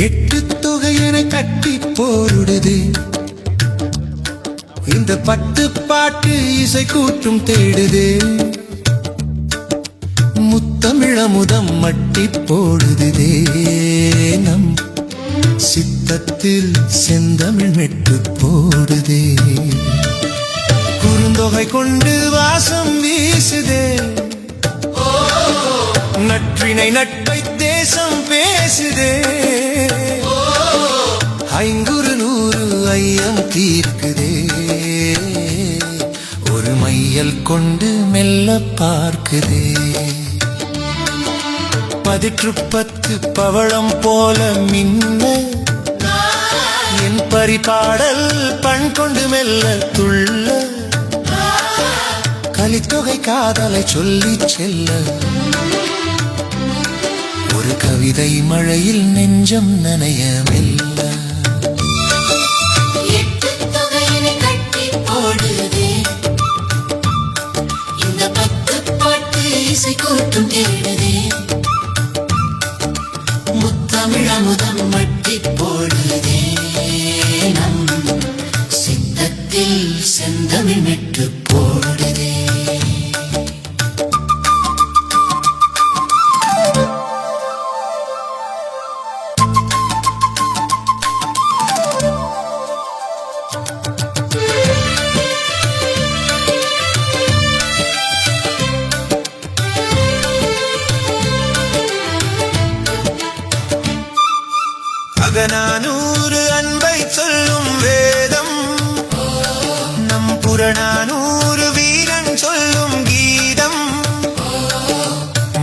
எட்டு தொகையனை கட்டி போடுது இந்த 10 பாட்டு இசை கூட்டும் தேடுது முத்தமிழமுதம் மட்டி போடுதே நம் சித்தத்தில் செந்தமிழ் மெட்டு போடுதே குறுந்தொகை கொண்டு வாசம் வீசுதே நற்றினை நட்பை தேசம் பேசுதே ஐங்குறு நூறு ஐயம் தீர்க்குதே ஒரு மையல் கொண்டு மெல்ல பார்க்குதே 10 பவளம் போல மின்ன என் பரிபாடல் பண் கொண்டு மெல்ல துள்ள கலித்தொகை காதலை சொல்லி செல்ல ஒரு கவிதை மழையில் நெஞ்சம் நனைய மெல்ல இந்த 10 பாட்டு இசை கூட்டும் தேடுதே முத்தமிழமுதம் மட்டி போடுதே நம் சித்தத்தில் செந்தமிழ் மெட்டு போடுதே அகநானூறு அன்பை சொல்லும் வேதம் நம் புறநானூறு வீரன் சொல்லும் கீதம்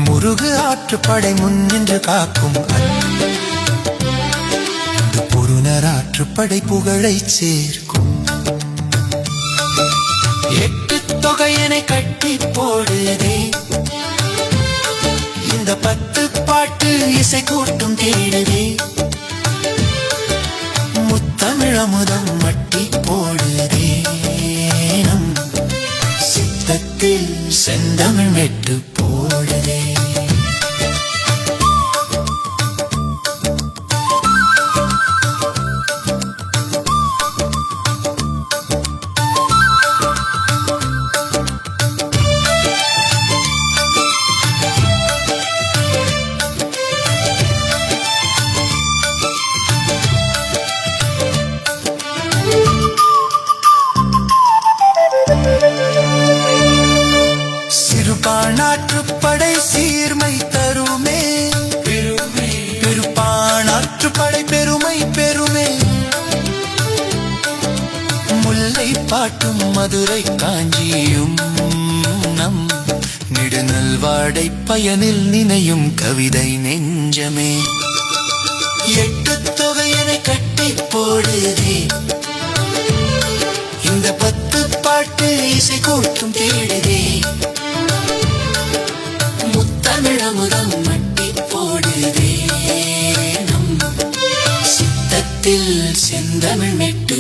முருகு ஆற்றுப்படை முன்னின்று காக்கும் பொருணர் ஆற்றுப்படை புகழை சேர்க்கும் 8 தொகையனை கட்டி போடுதே இந்த 10 பாட்டு இசை கூட்டும் தேடுதே முத்தமிழமுதம் மட்டி போடுதே நம் சித்தத்தில் செந்தமிழ் மெட்டு போடுதே சிறுபாணாற்றுப்படை சீர்மை தருமே பெருப்பாணாற்றுப்படை பெருமை பெருமே முல்லை பாட்டும் மதுரை காஞ்சியும் நம் நெடுநல்வாடை பயனில் நினையும் கவிதை நெஞ்சமே 8 தொகையனை கட்டி போடுதே இந்த 10 பாட்டு இசை கூட்டும் தேடுதே முத்தமிழமுதம் மட்டி போடுதே நம் சித்தத்தில் செந்தமிழ் மெட்டு